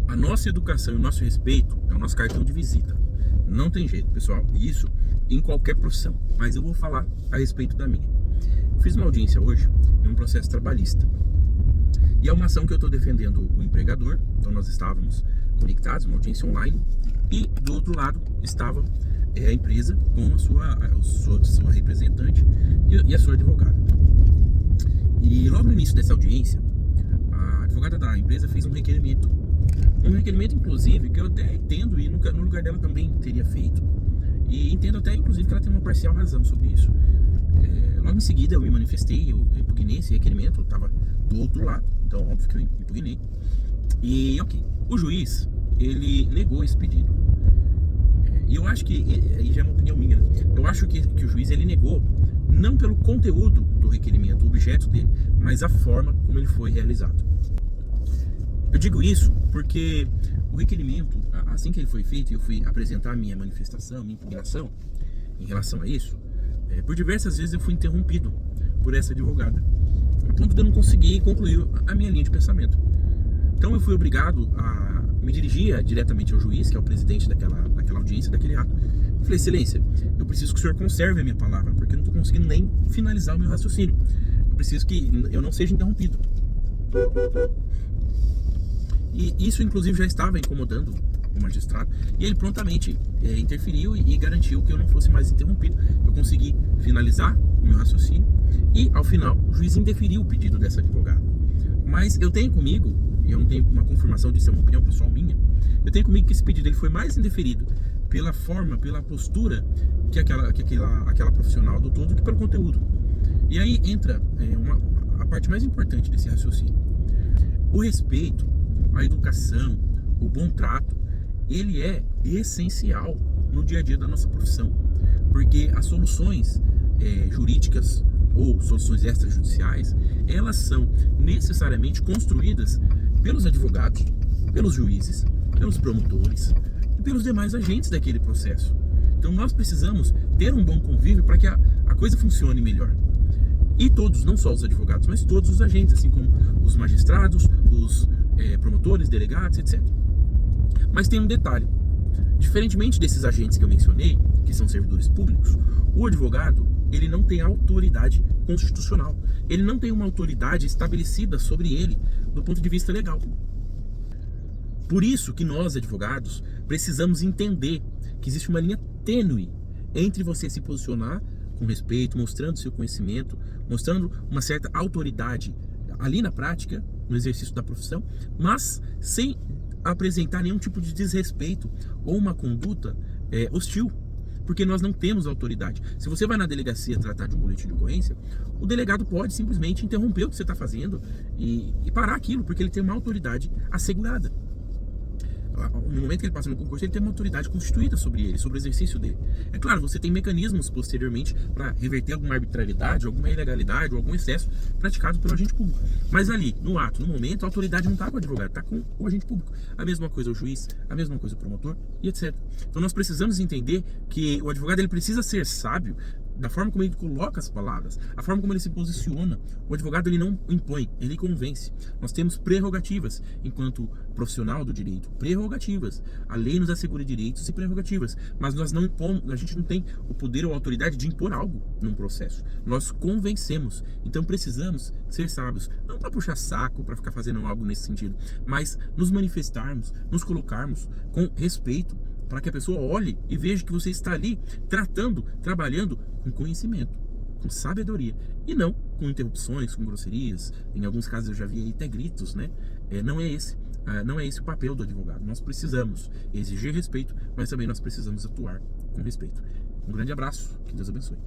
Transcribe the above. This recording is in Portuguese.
A nossa educação e o nosso respeito é o nosso cartão de visita. Não tem jeito, pessoal. Isso em qualquer profissão. Mas eu vou falar a respeito da minha. Fiz uma audiência hoje em um processo trabalhista. E é uma ação que eu estou defendendo o empregador. Então nós estávamos conectados, uma audiência online. E do outro lado estava a empresa com a sua representante e a sua advogada. E logo no início dessa audiência, a advogada da empresa fez um requerimento. Um requerimento, inclusive, que eu até entendo e no lugar dela também teria feito. E entendo até, inclusive, que ela tem uma parcial razão sobre isso. Logo em seguida eu me manifestei, eu impugnei esse requerimento, eu estava do outro lado, então óbvio que eu impugnei. E ok, o juiz, ele negou esse pedido. E eu acho que, aí já é uma opinião minha, né? Eu acho que o juiz, ele negou, não pelo conteúdo do requerimento, o objeto dele, mas a forma como ele foi realizado. Eu digo isso porque o requerimento, assim que ele foi feito e eu fui apresentar a minha manifestação, minha impugnação em relação a isso, por diversas vezes eu fui interrompido por essa advogada, a ponto de eu não conseguir concluir a minha linha de pensamento. Então eu fui obrigado a me dirigir diretamente ao juiz, que é o presidente daquela audiência, daquele ato. Eu falei: excelência, eu preciso que o senhor conserve a minha palavra, porque eu não estou conseguindo nem finalizar o meu raciocínio. Eu preciso que eu não seja interrompido. E isso, inclusive, já estava incomodando o magistrado. E ele prontamente interferiu e garantiu que eu não fosse mais interrompido. Eu consegui finalizar o meu raciocínio. E, ao final, o juiz indeferiu o pedido dessa advogada. Mas eu tenho comigo, e eu não tenho uma confirmação disso, é uma opinião pessoal minha, eu tenho comigo que esse pedido ele foi mais indeferido pela forma, pela postura que aquela profissional adotou do que pelo conteúdo. E aí entra a parte mais importante desse raciocínio. O respeito, a educação, o bom trato, ele é essencial no dia a dia da nossa profissão, porque as soluções jurídicas ou soluções extrajudiciais, elas são necessariamente construídas pelos advogados, pelos juízes, pelos promotores e pelos demais agentes daquele processo. Então nós precisamos ter um bom convívio para que a coisa funcione melhor. E todos, não só os advogados, mas todos os agentes, assim como os magistrados, os promotores, delegados, etc. Mas tem um detalhe: diferentemente desses agentes que eu mencionei, que são servidores públicos, o advogado, ele não tem autoridade constitucional. Ele não tem uma autoridade estabelecida sobre ele do ponto de vista legal. Por isso que nós, advogados, precisamos entender que existe uma linha tênue entre você se posicionar com respeito, mostrando seu conhecimento, mostrando uma certa autoridade ali na prática, no exercício da profissão, mas sem apresentar nenhum tipo de desrespeito ou uma conduta hostil, porque nós não temos autoridade. Se você vai na delegacia tratar de um boletim de ocorrência, o delegado pode simplesmente interromper o que você está fazendo e parar aquilo, porque ele tem uma autoridade assegurada. No momento que ele passa no concurso, ele tem uma autoridade constituída sobre ele, sobre o exercício dele. É claro, você tem mecanismos posteriormente para reverter alguma arbitrariedade, alguma ilegalidade ou algum excesso praticado pelo agente público. Mas ali, no ato, no momento, a autoridade não está com o advogado, está com o agente público. A mesma coisa o juiz, a mesma coisa o promotor e etc. Então nós precisamos entender que o advogado ele precisa ser sábio da forma como ele coloca as palavras, a forma como ele se posiciona. O advogado ele não impõe, ele convence. Nós temos prerrogativas enquanto profissional do direito, prerrogativas. A lei nos assegura direitos e prerrogativas, mas nós não impomos, a gente não tem o poder ou a autoridade de impor algo num processo. Nós convencemos. Então precisamos ser sábios, não para puxar saco, para ficar fazendo algo nesse sentido, mas nos manifestarmos, nos colocarmos com respeito, para que a pessoa olhe e veja que você está ali tratando, trabalhando com conhecimento, com sabedoria, e não com interrupções, com grosserias. Em alguns casos eu já vi até gritos, né? Não é esse o papel do advogado. Nós precisamos exigir respeito, mas também nós precisamos atuar com respeito. Um grande abraço, que Deus abençoe.